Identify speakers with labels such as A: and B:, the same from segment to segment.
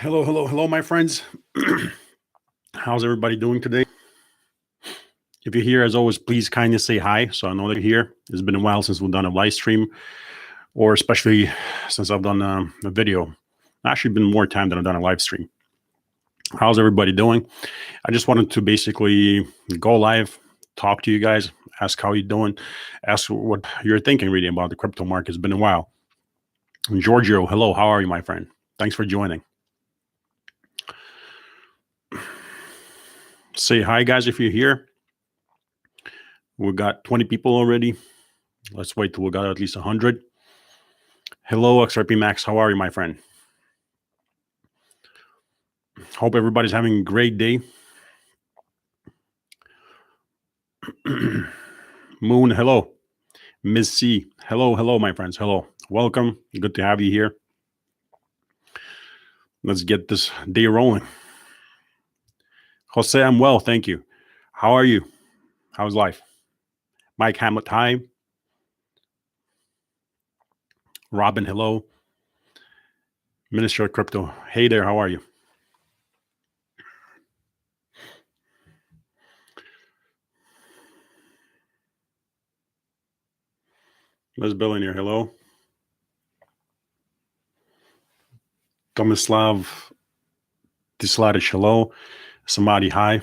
A: Hello, my friends. How's everybody doing today? If you're here, as always, please kindly say hi so I know that you're here. It's been a while since we've done a live stream, or especially since I've done a video. Actually, been more time than I've done a live stream. How's everybody doing? I just wanted to basically go live, talk to you guys, ask how you're doing, ask what you're thinking really about the crypto market. It's been a while. And Giorgio, hello, how are you, my friend? Thanks for joining. Say hi, guys, if you're here. We got 20 people already. Let's wait till we got at least 100. Hello, XRP Max. How are you, my friend? Hope everybody's having a great day. Moon, hello. Ms. C, hello, my friends. Hello. Welcome. Good to have you here. Let's get this day rolling. Jose, I'm well. Thank you. How are you? How's life? Mike Hamlet, hi. Robin, hello. Minister of Crypto, hey there. How are you? Liz Billionaire, hello. Tomislav Tisladic, hello. Samadhi, hi.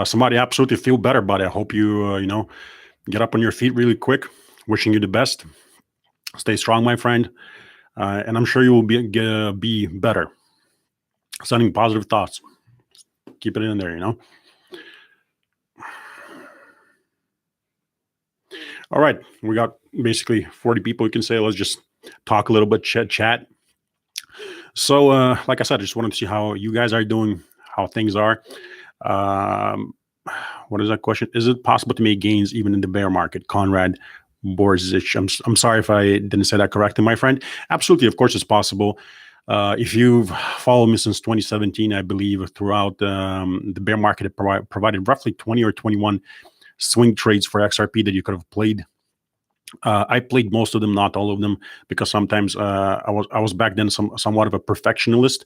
A: Samadhi, absolutely feel better, buddy. I hope you, get up on your feet really quick. Wishing you the best. Stay strong, my friend. And I'm sure you will be better. Sending positive thoughts. Keep it in there, All right. We got basically 40 people, you can say. Let's just talk a little bit, chat. So, like I said, I just wanted to see how you guys are doing, how things are. What is that question? Is it possible to make gains even in the bear market? Conrad Borzic. I'm sorry if I didn't say that correctly, my friend. Absolutely, of course, it's possible. If you've followed me since 2017, I believe throughout the bear market, it provided roughly 20 or 21 swing trades for XRP that you could have played. I played most of them, not all of them, because sometimes I was back then somewhat of a perfectionist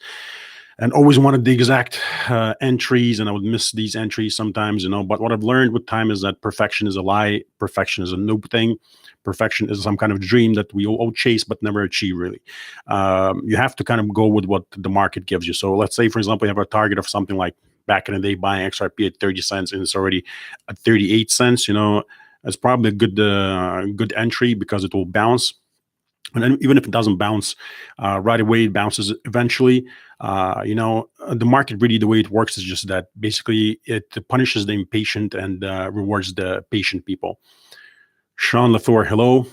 A: and always wanted the exact entries, and I would miss these entries sometimes, But what I've learned with time is that perfection is a lie. Perfection is a noob thing. Perfection is some kind of dream that we all chase but never achieve, really. You have to kind of go with what the market gives you. So let's say, for example, you have a target of something like back in the day buying XRP at 30 cents, and it's already at 38 cents, It's probably a good entry because it will bounce. And then even if it doesn't bounce right away, it bounces eventually. The market really, the way it works is just that basically it punishes the impatient and rewards the patient people. Sean Lafleur, hello.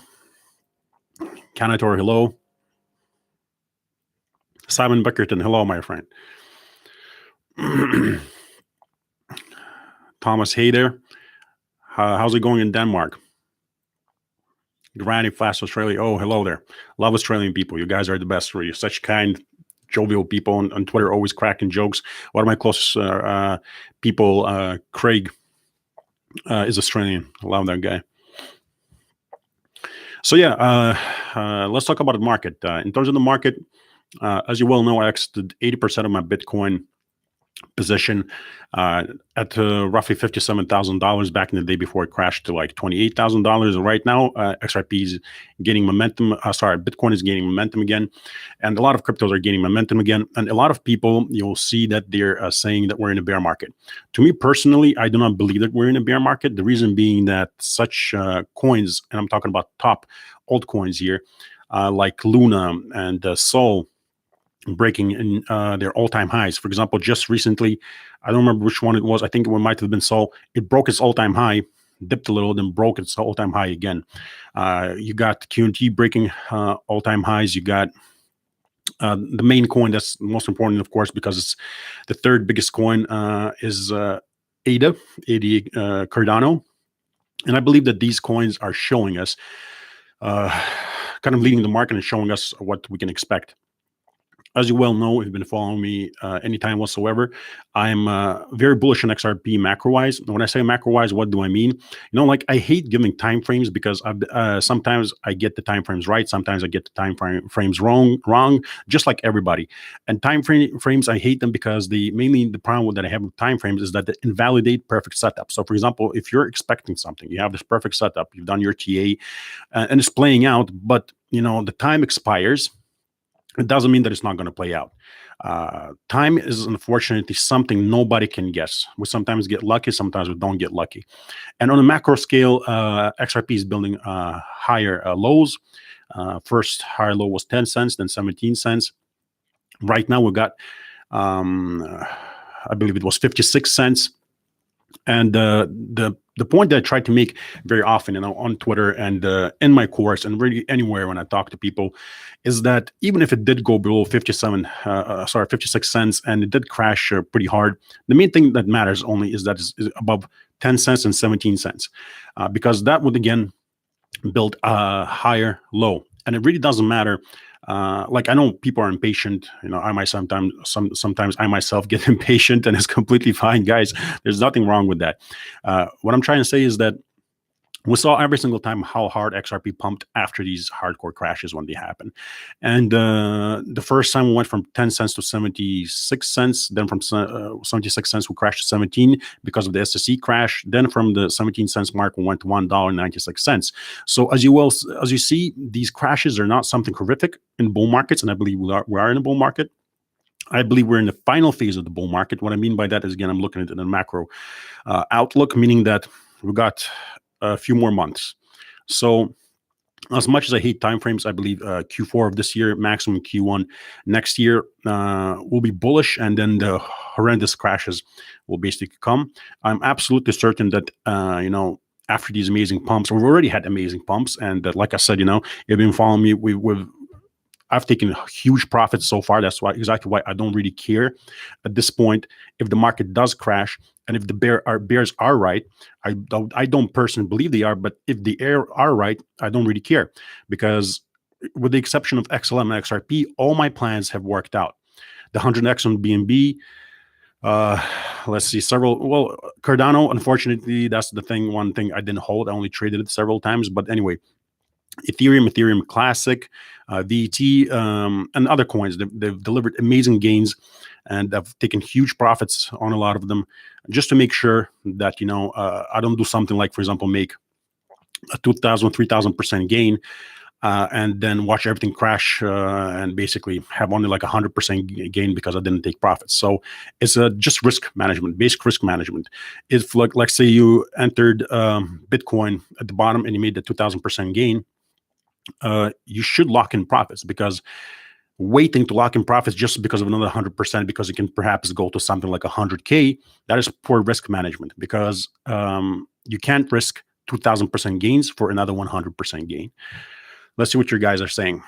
A: Canator, hello. Simon Beckerton, hello, my friend. Thomas Hayder, how's it going in Denmark? Granny Fast Australia. Oh, hello there. Love Australian people. You guys are the best. You're such kind, jovial people on Twitter, always cracking jokes. One of my closest people, Craig, is Australian. I love that guy. So yeah, let's talk about the market. In terms of the market, as you well know, I exited 80% of my Bitcoin position at roughly $57,000 back in the day before it crashed to like $28,000. Right now, XRP is gaining momentum. Bitcoin is gaining momentum again, and a lot of cryptos are gaining momentum again. And a lot of people, you'll see that they're saying that we're in a bear market. To me personally, I do not believe that we're in a bear market. The reason being that such coins, and I'm talking about top altcoins here, like Luna and Sol, breaking in their all-time highs. For example, just recently, I don't remember which one it was. I think it might have been Sol. It broke its all-time high, dipped a little, then broke its all-time high again. You got QNT breaking all-time highs. You got the main coin that's most important, of course, because it's the third biggest coin is ADA Cardano. And I believe that these coins are showing us, kind of leading the market and showing us what we can expect. As you well know, if you've been following me anytime whatsoever, I'm very bullish on XRP macro-wise. When I say macro-wise, what do I mean? Like I hate giving time frames because sometimes I get the time frames right, sometimes I get the frames wrong, just like everybody. And frames, I hate them because mainly the problem that I have with time frames is that they invalidate perfect setup. So, for example, if you're expecting something, you have this perfect setup, you've done your TA, and it's playing out, but the time expires, it doesn't mean that it's not going to play out. Time is unfortunately something nobody can guess. We sometimes get lucky, sometimes we don't get lucky. And on a macro scale, XRP is building higher lows. First higher low was 10 cents, then 17 cents. Right now we got, I believe it was 56 cents. And the point that I try to make very often, on Twitter and in my course and really anywhere when I talk to people, is that even if it did go below 56 cents, and it did crash pretty hard, the main thing that matters only is that is above 10 cents and 17 cents, because that would again build a higher low, and it really doesn't matter. Like I know people are impatient. I might sometimes I myself get impatient, and it's completely fine, guys. There's nothing wrong with that. What I'm trying to say is that we saw every single time how hard XRP pumped after these hardcore crashes when they happen. And the first time we went from 10 cents to 76 cents. Then from 76 cents, we crashed to 17 because of the SSE crash. Then from the 17 cents mark, we went to $1.96. So as you see, these crashes are not something horrific in bull markets. And I believe we are in a bull market. I believe we're in the final phase of the bull market. What I mean by that is, again, I'm looking at the macro outlook, meaning that we got a few more months. So as much as I hate timeframes, I believe Q4 of this year, maximum Q1 next year, will be bullish, and then the horrendous crashes will basically come. I'm absolutely certain that, after these amazing pumps, we've already had amazing pumps, and like I said, you've been following me, I've taken huge profits so far. That's exactly why I don't really care at this point if the market does crash, and if the bears are right. I don't personally believe they are, but if the are right, I don't really care, because with the exception of XLM and XRP, all my plans have worked out. The 100x on BNB. Let's see, Cardano, unfortunately, that's one thing I didn't hold. I only traded it several times, but anyway. Ethereum Classic, VT, and other coins. They've delivered amazing gains, and I've taken huge profits on a lot of them, just to make sure that I don't do something like, for example, make a 2,000, 3,000% gain, and then watch everything crash and basically have only like 100% gain because I didn't take profits. So it's just risk management, basic risk management. If like say you entered Bitcoin at the bottom and you made the 2,000% gain, you should lock in profits, because waiting to lock in profits just because of another 100%, because it can perhaps go to something like 100K, that is poor risk management, because you can't risk 2,000% gains for another 100% gain. Let's see what your guys are saying.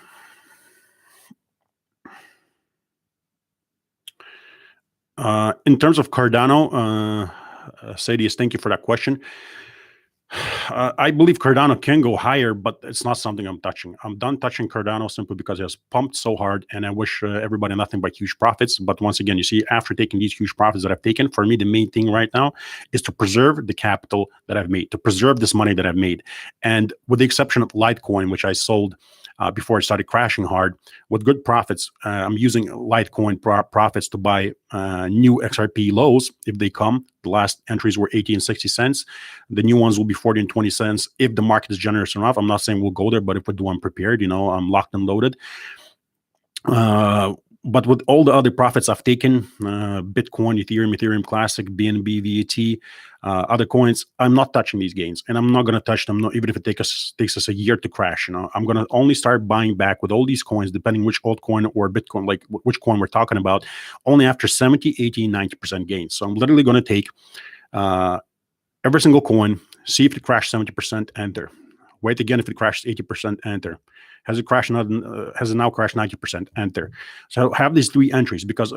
A: In terms of Cardano, Sadius, thank you for that question. I believe Cardano can go higher, but it's not something I'm touching. I'm done touching Cardano simply because it has pumped so hard, and I wish everybody nothing but huge profits. But once again, you see, after taking these huge profits that I've taken, for me, the main thing right now is to preserve the capital that I've made, to preserve this money that I've made. And with the exception of Litecoin, which I sold before it started crashing hard, with good profits, I'm using Litecoin profits to buy new XRP lows if they come. The last entries were 80 and 60 cents. The new ones will be 40 and 20 cents if the market is generous enough. I'm not saying we'll go there, but if we do, I'm prepared. I'm locked and loaded. But with all the other profits I've taken, Bitcoin, Ethereum Classic, BNB, VAT, other coins, I'm not touching these gains, and I'm not going to touch them, even if it takes us a year to crash. I'm going to only start buying back with all these coins, depending which altcoin or Bitcoin, like which coin we're talking about, only after 70, 80, 90% gains. So I'm literally going to take every single coin, see if it crashed 70%, enter. Wait again if it crashes 80%, enter. Has it crashed? Has it now crashed 90%? Enter. So have these three entries, because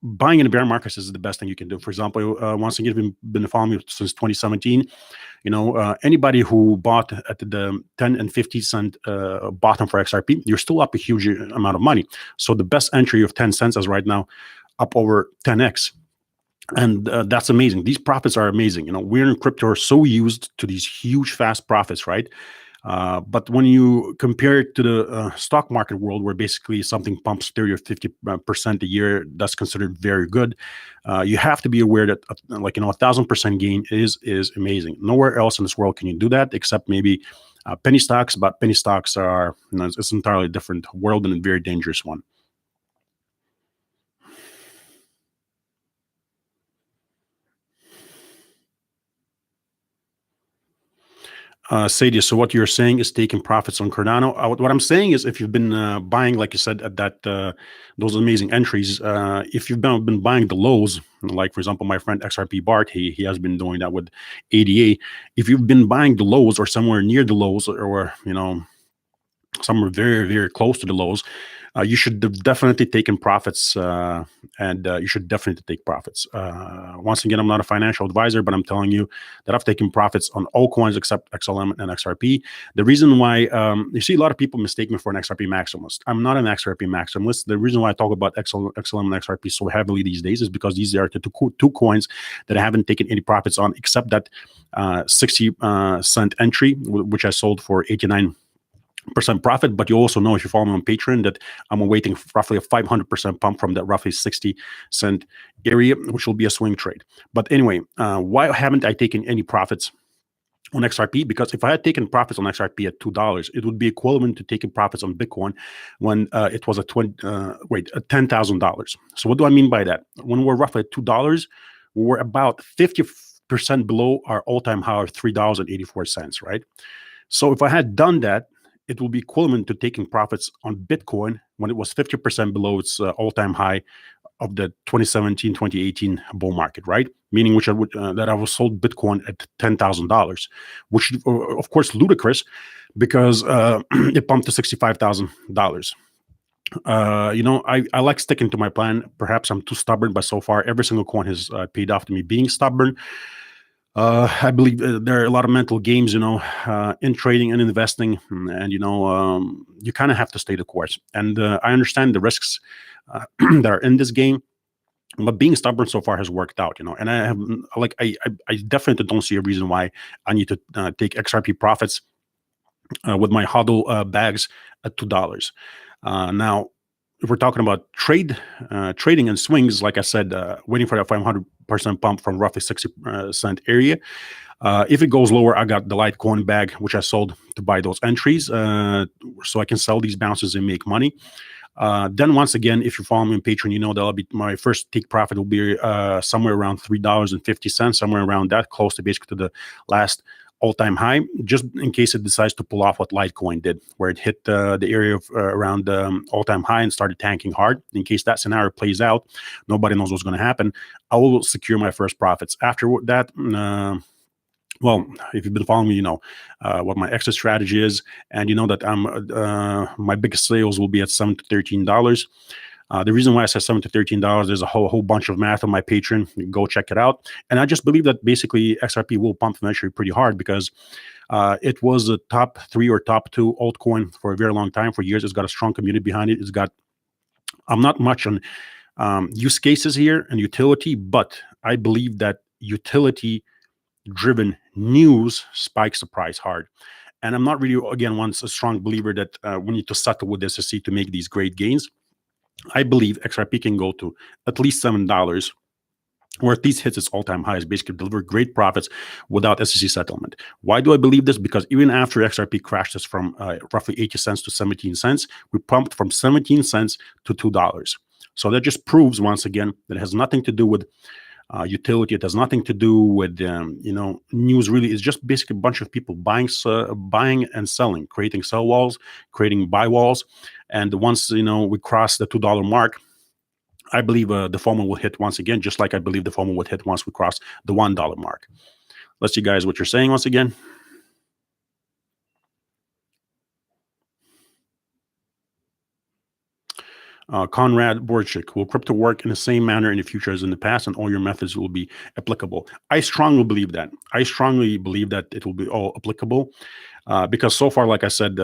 A: buying in the bear markets is the best thing you can do. For example, once again, you've been following me since 2017. Anybody who bought at the 10 and 50 cent bottom for XRP, you're still up a huge amount of money. So the best entry of 10 cents is right now up over 10x. And that's amazing. These profits are amazing. We're in crypto are so used to these huge, fast profits, right? But when you compare it to the stock market world, where basically something pumps 30 or 50% a year, that's considered very good. You have to be aware that, 1,000% gain is amazing. Nowhere else in this world can you do that, except maybe penny stocks. But penny stocks are, it's an entirely different world and a very dangerous one. Sadia, so what you're saying is taking profits on Cardano. What I'm saying is, if you've been buying, like you said, at that those amazing entries, if you've been buying the lows, like for example, my friend XRP Bart, he has been doing that with ADA. If you've been buying the lows or somewhere near the lows, or somewhere very, very close to the lows, you should definitely take in profits, and you should definitely take profits. Once again, I'm not a financial advisor, but I'm telling you that I've taken profits on all coins except XLM and XRP. The reason why you see a lot of people mistake me for an XRP maximalist. I'm not an XRP maximalist. The reason why I talk about XLM and XRP so heavily these days is because these are the two coins that I haven't taken any profits on, except that 60-cent entry, which I sold for 89% profit. But you also know, if you follow me on Patreon, that I'm awaiting roughly a 500% pump from that roughly 60-cent area, which will be a swing trade. But anyway, why haven't I taken any profits on XRP? Because if I had taken profits on XRP at $2, it would be equivalent to taking profits on Bitcoin when it was at $10,000. So what do I mean by that? When we're roughly at $2, we're about 50% below our all-time high of $3.84, right? So if I had done that, it will be equivalent to taking profits on Bitcoin when it was 50% below its all-time high of the 2017-2018 bull market, right? Meaning that I was sold Bitcoin at $10,000, which of course ludicrous, because it pumped to $65,000. I like sticking to my plan. Perhaps I'm too stubborn, but so far every single coin has paid off to me being stubborn. I believe there are a lot of mental games, in trading and investing, and you kind of have to stay the course. And I understand the risks that are in this game, but being stubborn so far has worked out, And I have, I definitely don't see a reason why I need to take XRP profits with my HODL bags at $2. Now, if we're talking about trading and swings, like I said, waiting for that 500% pump from roughly 60-cent area. If it goes lower, I got the Litecoin bag, which I sold to buy those entries, so I can sell these bounces and make money. Then once again, if you follow me on Patreon, you know that'll be my first take profit will be somewhere around $3.50, somewhere around that, close to basically to the last all-time high, just in case it decides to pull off what Litecoin did, where it hit the area of around all-time high and started tanking hard. In case that scenario plays out, nobody knows what's going to happen. I will secure my first profits. After that, well, if you've been following me, you know what my exit strategy is, and you know that my biggest sales will be at $7 to $13. The reason why I said $7 to $13, there's a whole bunch of math on my Patreon. You can go check it out. And I just believe that basically XRP will pump eventually pretty hard, because it was a top 3 or top 2 altcoin for a very long time, for years. It's got a strong community behind it. It's got, I'm not much on use cases here and utility, but I believe that utility-driven news spikes the price hard. And I'm not really, again, once a strong believer that we need to settle with the SEC to make these great gains. I believe XRP can go to at least $7, or at least hits its all-time highs, basically deliver great profits without SEC settlement. Why do I believe this? Because even after XRP crashed us from roughly 80 cents to 17 cents, we pumped from 17 cents to $2. So that just proves, once again, that it has nothing to do with utility. It has nothing to do with news. Really, it's just basically a bunch of people buying and selling, creating sell walls, creating buy walls. And once we cross the $2 mark, I believe the FOMO will hit once again, just like I believe the FOMO would hit once we cross the $1 mark. Let's see, guys, what you're saying once again. Conrad Borchik, will crypto work in the same manner in the future as in the past, and all your methods will be applicable? I strongly believe that. I strongly believe that it will be all applicable because so far, like I said,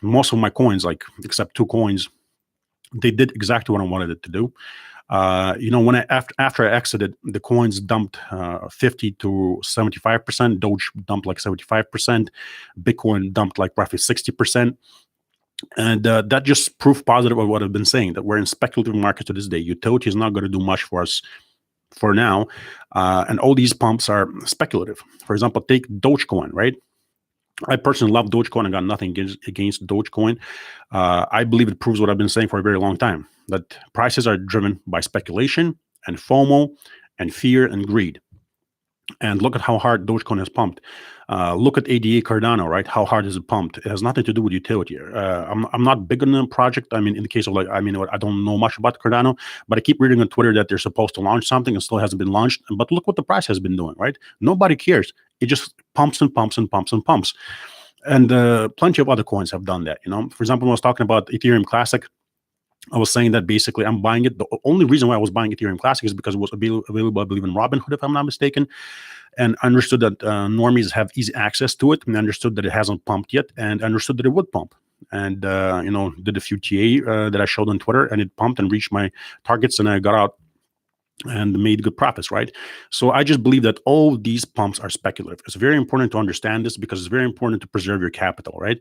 A: most of my coins, like except 2 coins, they did exactly what I wanted it to do. When after I exited, the coins dumped 50 to 75%. Doge dumped like 75%. Bitcoin dumped like roughly 60%. And that just proof positive of what I've been saying, that we're in speculative market to this day. Utility is not going to do much for us for now. And all these pumps are speculative. For example, take Dogecoin, right? I personally love Dogecoin. I got nothing against Dogecoin. I believe it proves what I've been saying for a very long time, that prices are driven by speculation and FOMO and fear and greed. And look at how hard Dogecoin has pumped. Look at ADA Cardano, right? How hard is it pumped? It has nothing to do with utility. I'm not big on the project. I mean, in the case of I don't know much about Cardano, but I keep reading on Twitter that they're supposed to launch something and still hasn't been launched. But look what the price has been doing, right? Nobody cares. It just pumps and pumps and pumps and pumps. And plenty of other coins have done that. For example, when I was talking about Ethereum Classic, I was saying that basically I'm buying it. The only reason why I was buying Ethereum Classic is because it was available, I believe, in Robinhood, if I'm not mistaken. And I understood that normies have easy access to it, and I understood that it hasn't pumped yet, and I understood that it would pump. And did a few TA that I showed on Twitter, and it pumped and reached my targets, and I got out and made good profits, right? So I just believe that all these pumps are speculative. It's very important to understand this because it's very important to preserve your capital, right?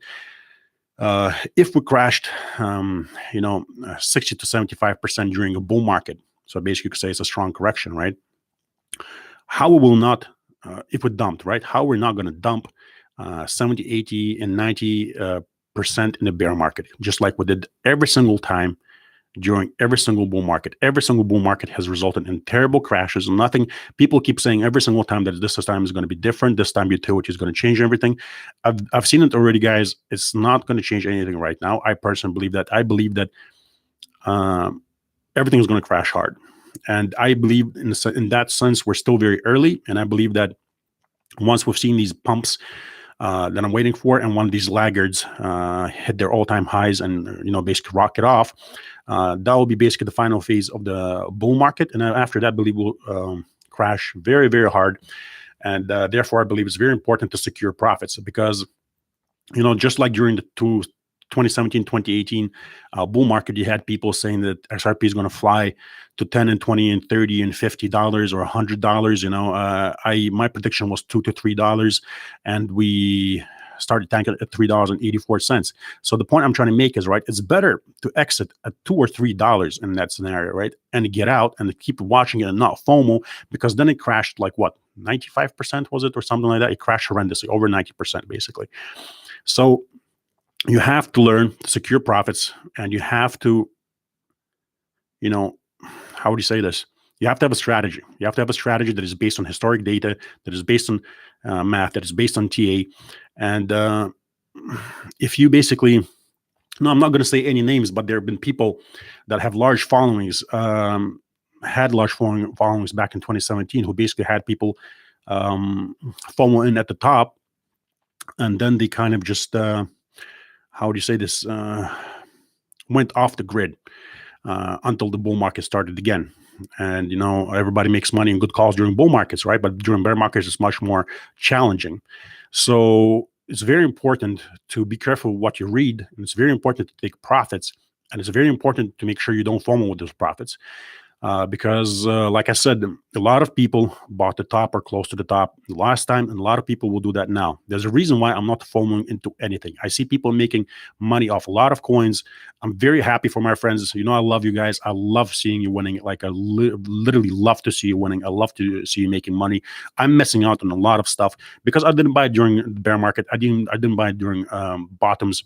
A: If we crashed, 60 to 75% during a bull market, so basically you could say it's a strong correction, right? How we will not, if we dumped, right? How we're not going to dump 70, 80, and 90% in the bear market, just like we did every single time during every single bull market. Every single bull market has resulted in terrible crashes. Nothing. People keep saying every single time that this time is going to be different. This time utility is going to change everything. I've seen it already, guys. It's not going to change anything right now. I personally believe that. I believe that everything is going to crash hard. And I believe in that sense, we're still very early. And I believe that once we've seen these pumps that I'm waiting for, and one of these laggards hit their all-time highs and basically rocket off, that will be basically the final phase of the bull market. And after that, I believe we'll crash very, very hard. And therefore, I believe it's very important to secure profits because, just like during the 2017, 2018 bull market, you had people saying that XRP is going to fly to 10 and 20 and 30 and $50 or $100. My prediction was $2 to $3, and we started tanking at $3.84. So the point I'm trying to make is, right, it's better to exit at $2 or $3 in that scenario, right, and get out and keep watching it and not FOMO, because then it crashed like what, 95% was it or something like that? It crashed horrendously, over 90% basically. So you have to learn to secure profits, and you have to, how would you say this? You have to have a strategy. You have to have a strategy that is based on historic data, that is based on math, that is based on TA. And if you basically, no, I'm not going to say any names, but there have been people that have large followings, had large followings back in 2017, who basically had people FOMO in at the top, and then they kind of just, how would you say this, went off the grid until the bull market started again. And, everybody makes money and good calls during bull markets, right? But during bear markets, it's much more challenging. So it's very important to be careful what you read. And it's very important to take profits. And it's very important to make sure you don't FOMO with those profits. Because like I said, a lot of people bought the top or close to the top last time, and a lot of people will do that now. There's a reason why I'm not FOMOing into anything. I see people making money off a lot of coins. I'm very happy for my friends. I love you guys. I love seeing you winning. Like, I literally love to see you winning. I love to see you making money. I'm missing out on a lot of stuff because I didn't buy during the bear market. I didn't buy during bottoms.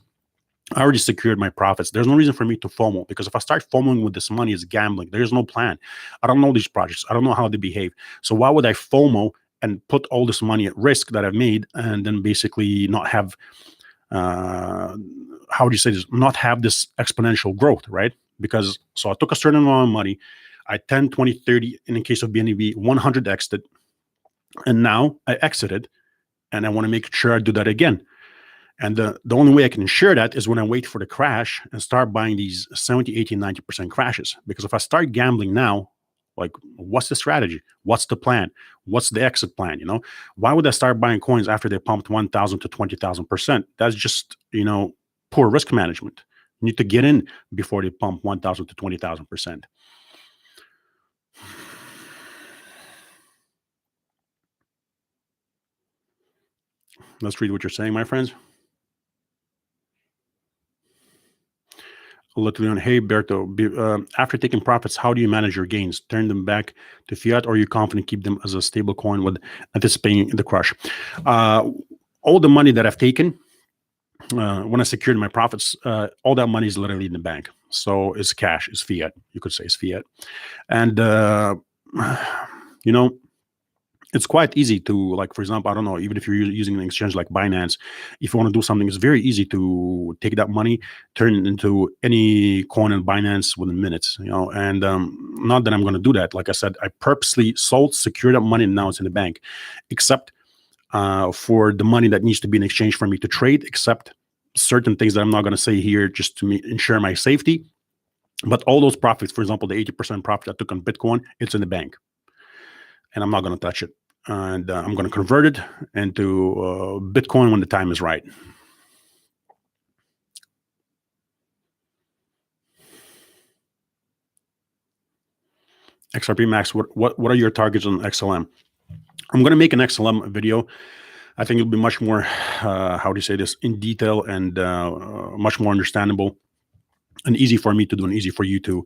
A: I already secured my profits. There's no reason for me to FOMO, because if I start FOMOing with this money, it's gambling. There's no plan. I don't know these projects. I don't know how they behave. So why would I FOMO and put all this money at risk that I've made, and then basically not have, how would you say this, not have this exponential growth, right? Because, so I took a certain amount of money, I 10, 20, 30, and in case of BNB, 100 exited, and now I exited, and I want to make sure I do that again. And the only way I can ensure that is when I wait for the crash and start buying these 70, 80, 90% crashes. Because if I start gambling now, like, what's the strategy? What's the plan? What's the exit plan? Why would I start buying coins after they pumped 1,000 to 20,000%? That's just, poor risk management. You need to get in before they pump 1,000 to 20,000%. Let's read what you're saying, my friends. Leon, hey Berto, after taking profits, how do you manage your gains? Turn them back to fiat, or are you confident keep them as a stable coin with anticipating the crush? All the money that I've taken, when I secured my profits, all that money is literally in the bank. So it's cash, it's fiat. You could say it's fiat. And, it's quite easy to, like, for example, I don't know, even if you're using an exchange like Binance, if you want to do something, it's very easy to take that money, turn it into any coin in Binance within minutes, and not that I'm going to do that. Like I said, I purposely sold, secured that money, and now it's in the bank, except for the money that needs to be in exchange for me to trade, except certain things that I'm not going to say here just to ensure my safety. But all those profits, for example, the 80% profit I took on Bitcoin, it's in the bank. And I'm not going to touch it. And I'm going to convert it into Bitcoin when the time is right. XRP Max, what are your targets on XLM? I'm going to make an XLM video. I think it'll be much more, how do you say this, in detail and much more understandable and easy for me to do and easy for you to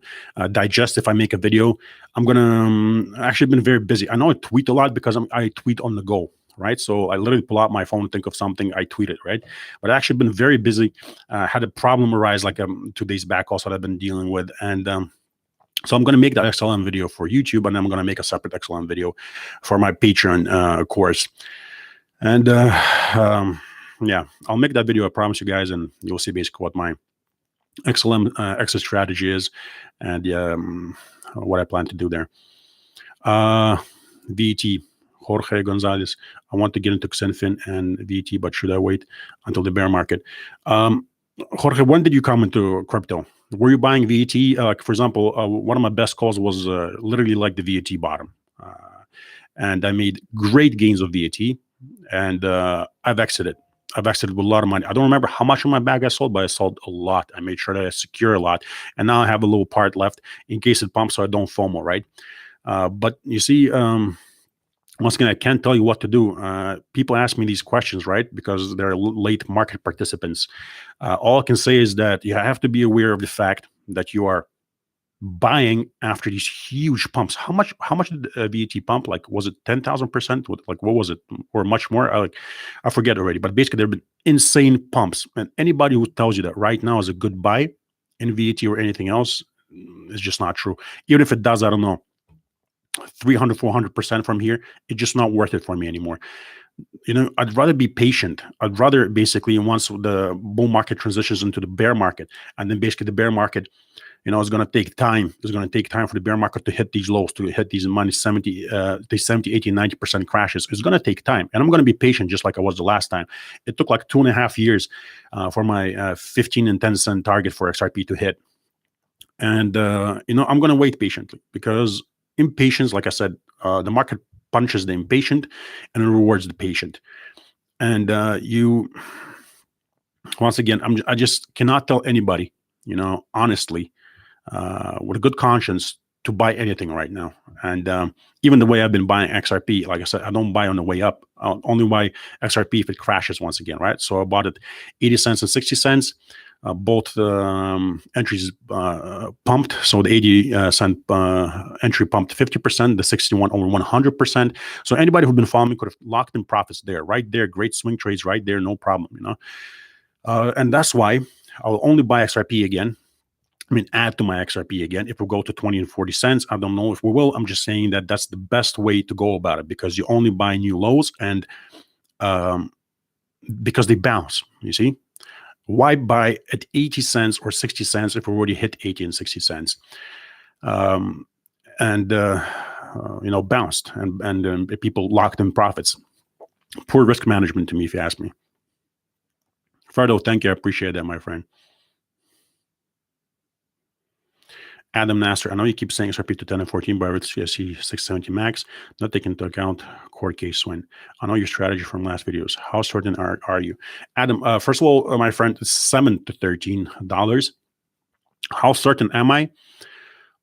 A: digest. If I make a video, I'm going to actually been very busy. I know I tweet a lot because I tweet on the go, right? So I literally pull out my phone, think of something, I tweet it, right? But I actually been very busy. Had a problem arise like 2 days back also that I've been dealing with. And so I'm going to make that XLM video for YouTube, and I'm going to make a separate XLM video for my Patreon course. And yeah, I'll make that video, I promise you guys, and you'll see basically what my XLM exit strategy is, and what I plan to do there. VET, Jorge Gonzalez. I want to get into Xenfin and VET, but should I wait until the bear market? Jorge, when did you come into crypto? Were you buying VET? For example, one of my best calls was literally like the VET bottom. And I made great gains of VET, and I've exited. I've exited with a lot of money. I don't remember how much of my bag I sold, but I sold a lot. I made sure that I secure a lot. And now I have a little part left in case it pumps so I don't FOMO, right? But you see, once again, I can't tell you what to do. People ask me these questions, right? Because they're late market participants. All I can say is that you have to be aware of the fact that you are buying after these huge pumps. How much did VET pump? Like, was it 10,000%? Like, what was it? Or much more? I forget already. But basically, there have been insane pumps. And anybody who tells you that right now is a good buy in VET or anything else is just not true. Even if it does, I don't know, 300, 400% from here, it's just not worth it for me anymore. I'd rather be patient. I'd rather basically, once the bull market transitions into the bear market, and then basically the bear market, it's going to take time. It's going to take time for the bear market to hit these lows, to hit these minus 70, 80, 90% crashes. It's going to take time. And I'm going to be patient just like I was the last time. It took like 2.5 years for my 15 and 10 cent target for XRP to hit. And, I'm going to wait patiently, because impatience, like I said, the market punishes the impatient and rewards the patient. And once again, I just cannot tell anybody, honestly, with a good conscience, to buy anything right now. And even the way I've been buying XRP, like I said, I don't buy on the way up. I'll only buy XRP if it crashes once again, right? So I bought it 80 cents and 60 cents. Both entries pumped. So the 80 cent entry pumped 50%, the 61 over 100%. So anybody who's been following me could have locked in profits there, right there. Great swing trades right there, no problem, and that's why I'll only buy XRP again. Add to my XRP again if we go to 20 and 40 cents. I don't know if we will. I'm just saying that that's the best way to go about it, because you only buy new lows, and because they bounce, you see. Why buy at 80 cents or 60 cents if we already hit 80 and 60 cents? Bounced and people locked in profits. Poor risk management to me, if you ask me. Fredo, thank you. I appreciate that, my friend. Adam Nasser, I know you keep saying XRP to 10 and 14, but it's CSC 670 max, not taking into account court case win. I know your strategy from last videos. How certain are you? Adam, first of all, my friend, it's $7 to $13. How certain am I?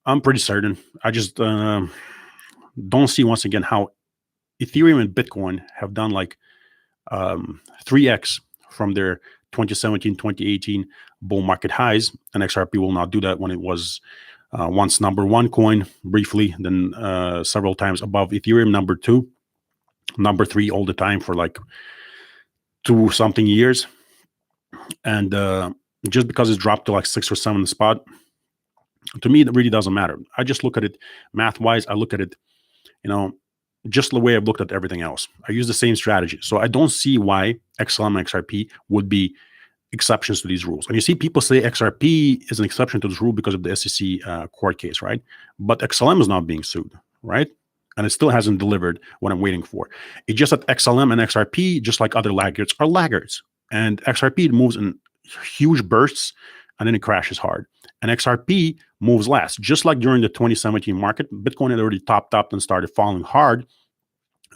A: I'm pretty certain. I just don't see, once again, how Ethereum and Bitcoin have done like 3x from their 2017, 2018 bull market highs, and XRP will not do that when it was once number one coin briefly, then several times above Ethereum, number two, number three all the time for like 2 something years. And just because it's dropped to like 6 or 7 spot, to me, it really doesn't matter. I just look at it math wise. I look at it, just the way I've looked at everything else. I use the same strategy. So I don't see why XLM and XRP would be exceptions to these rules. And you see people say XRP is an exception to this rule because of the SEC court case, right? But XLM is not being sued, right? And it still hasn't delivered what I'm waiting for. It's just that XLM and XRP, just like other laggards, are laggards. And XRP moves in huge bursts and then it crashes hard. And XRP moves last. Just like during the 2017 market, Bitcoin had already topped up and started falling hard,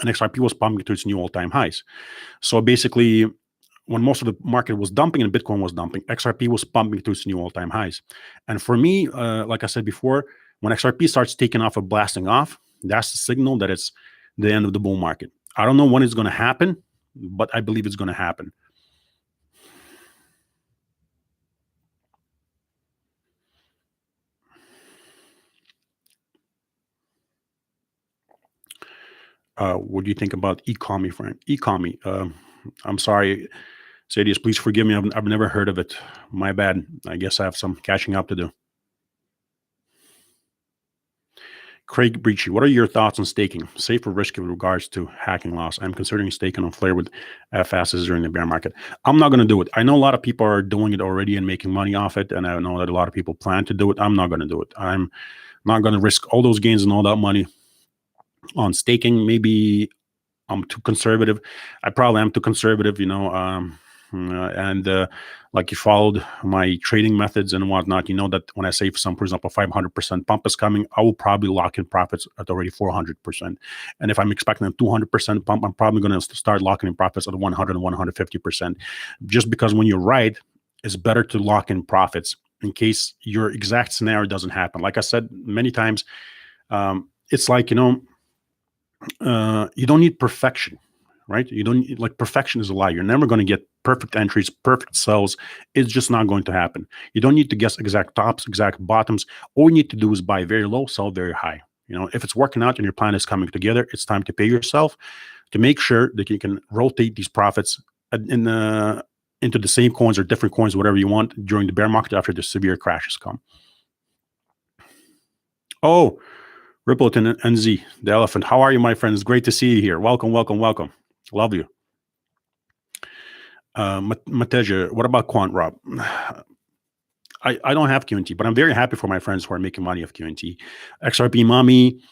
A: and XRP was pumping to its new all-time highs. So basically, when most of the market was dumping and Bitcoin was dumping, XRP was pumping to its new all-time highs. And for me, like I said before, when XRP starts taking off or blasting off, that's the signal that it's the end of the bull market. I don't know when it's going to happen, but I believe it's going to happen. What do you think about economy, friend? Economy. I'm sorry, Sadius, please forgive me. I've never heard of it. My bad. I guess I have some catching up to do. Craig Breachy, what are your thoughts on staking? Safe or risky with regards to hacking loss? I'm considering staking on Flare with FSs during the bear market. I'm not going to do it. I know a lot of people are doing it already and making money off it, and I know that a lot of people plan to do it. I'm not going to do it. I'm not going to risk all those gains and all that money on staking. Maybe I'm too conservative. I probably am too conservative, and like you followed my trading methods and whatnot, you know that when I say, for example, 500% pump is coming, I will probably lock in profits at already 400%. And if I'm expecting a 200% pump, I'm probably going to start locking in profits at 100 and 150%. Just because when you're right, it's better to lock in profits in case your exact scenario doesn't happen. Like I said many times, it's like, you don't need perfection, right? You don't need, like, perfection is a lie. You're never going to get perfect entries, perfect sells. It's just not going to happen. You don't need to guess exact tops, exact bottoms. All you need to do is buy very low, sell very high. If it's working out and your plan is coming together, it's time to pay yourself to make sure that you can rotate these profits into the same coins or different coins, whatever you want, during the bear market after the severe crashes come. Oh, Rippleton NZ, the elephant. How are you, my friends? Great to see you here. Welcome, welcome, welcome. Love you. Mateja, what about Quant Rob? I don't have QNT, but I'm very happy for my friends who are making money off QNT. XRP Mommy,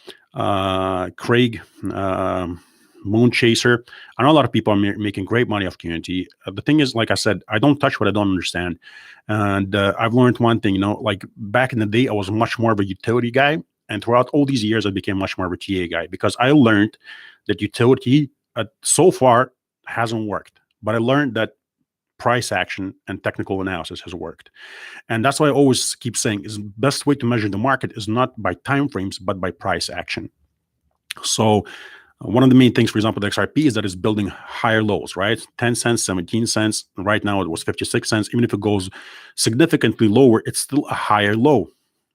A: Craig, Moon Chaser. I know a lot of people are making great money off QNT. The thing is, like I said, I don't touch what I don't understand. And I've learned one thing, like back in the day, I was much more of a utility guy. And throughout all these years, I became much more of a TA guy because I learned that utility so far hasn't worked. But I learned that price action and technical analysis has worked. And that's why I always keep saying is the best way to measure the market is not by timeframes, but by price action. So one of the main things, for example, the XRP is that it's building higher lows, right? 10 cents, 17 cents. Right now it was 56 cents. Even if it goes significantly lower, it's still a higher low.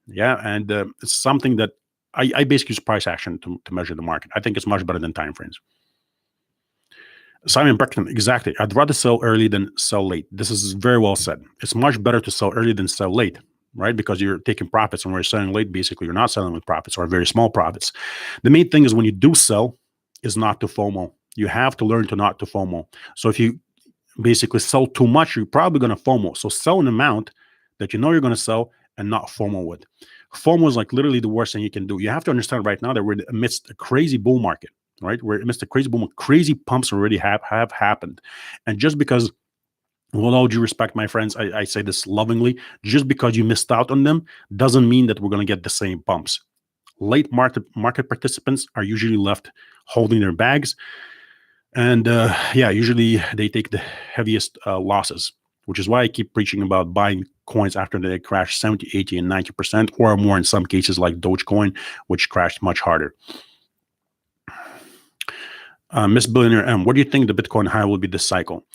A: Yeah, and it's something that I basically use price action to measure the market. I think it's much better than timeframes. Simon Beckton, exactly. I'd rather sell early than sell late. This is very well said. It's much better to sell early than sell late, right? Because you're taking profits, and when you're selling late, basically you're not selling with profits or very small profits. The main thing is when you do sell is not to FOMO. You have to learn to not to FOMO. So if you basically sell too much, you're probably going to FOMO. So sell an amount that you know you're going to sell and not FOMO with. FOMO is like literally the worst thing you can do. You have to understand right now that we're amidst a crazy bull market, right? We're amidst a crazy bull market. Crazy pumps already have happened. And just because with all due respect, my friends, I say this lovingly. Just because you missed out on them doesn't mean that we're going to get the same bumps. Late market participants are usually left holding their bags, and yeah, usually they take the heaviest losses, which is why I keep preaching about buying coins after they crash 70, 80, and 90%, or more in some cases, like Dogecoin, which crashed much harder. Miss Billionaire M, what do you think the Bitcoin high will be this cycle?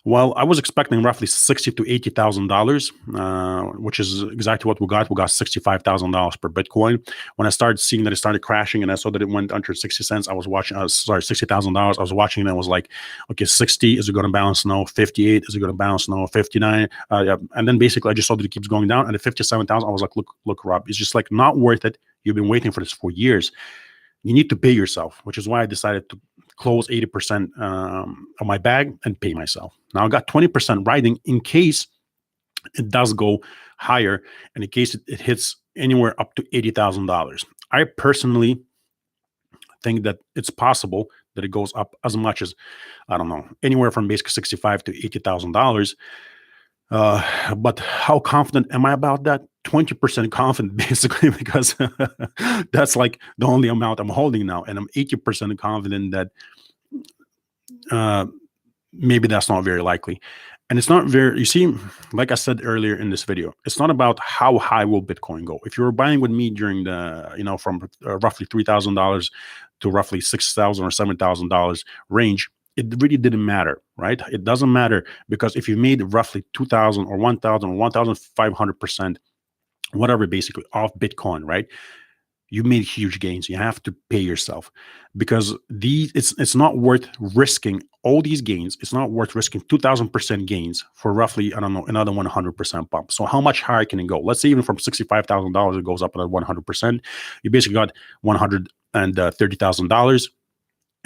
A: Well, I was expecting roughly $60,000 to $80,000, which is exactly what we got. We got $65,000 per Bitcoin. When I started seeing that it started crashing, and I saw that it went under 60 cents, I was watching. $60,000. I was watching, and I was like, okay, 60, is it going to bounce? No. 58, is it going to bounce? No. 59, yeah. And then basically, I just saw that it keeps going down. And at 57,000, I was like, look, Rob, it's just like not worth it. You've been waiting for this for years. You need to pay yourself, which is why I decided to close 80% of my bag and pay myself. Now I got 20% riding in case it does go higher, and in case it hits anywhere up to $80,000. I personally think that it's possible that it goes up as much as, I don't know, anywhere from basically $65,000 to $80,000. But how confident am I about that? 20% confident, basically, because that's like the only amount I'm holding now. And I'm 80% confident that maybe that's not very likely. And it's not very, you see, like I said earlier in this video, it's not about how high will Bitcoin go. If you were buying with me during the, from roughly $3,000 to roughly $6,000 or $7,000 range, it really didn't matter, right? It doesn't matter, because if you made roughly 2,000 or 1,000 or 1,500%, whatever, basically off Bitcoin, right? You made huge gains. You have to pay yourself, because it's not worth risking all these gains. It's not worth risking 2,000% gains for roughly, I don't know, another 100% bump. So how much higher can it go? Let's say even from $65,000, it goes up another 100%. You basically got $130,000.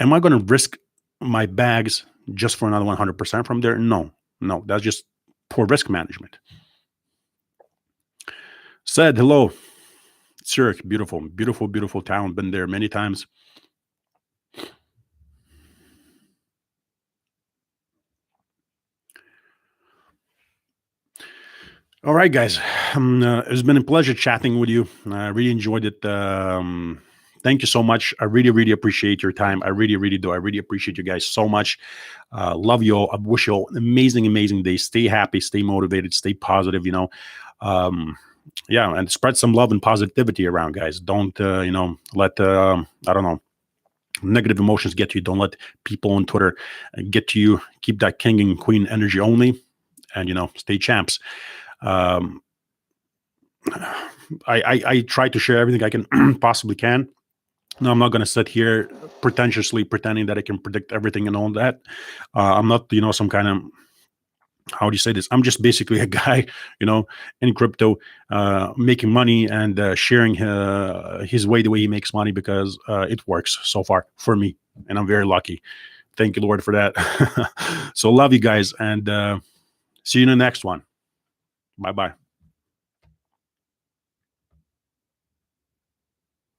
A: Am I going to risk my bags just for another 100% from there? No, that's just poor risk management. Said hello. Zurich, beautiful, beautiful, beautiful town. Been there many times. All right, guys. It's been a pleasure chatting with you. I really enjoyed it. Thank you so much. I really, really appreciate your time. I really, really do. I really appreciate you guys so much. Love you all. I wish you all an amazing, amazing day. Stay happy, stay motivated, stay positive, yeah, and spread some love and positivity around, guys. Don't let I don't know, negative emotions get to you. Don't let people on Twitter get to you. Keep that king and queen energy only, and stay champs. I try to share everything I can possibly can. No, I'm not going to sit here pretentiously pretending that I can predict everything and all that. I'm not some kind of, how do you say this? I'm just basically a guy, in crypto, making money and sharing his way, the way he makes money, because it works so far for me, and I'm very lucky. Thank you, Lord, for that. So love you guys, and see you in the next one. Bye-bye.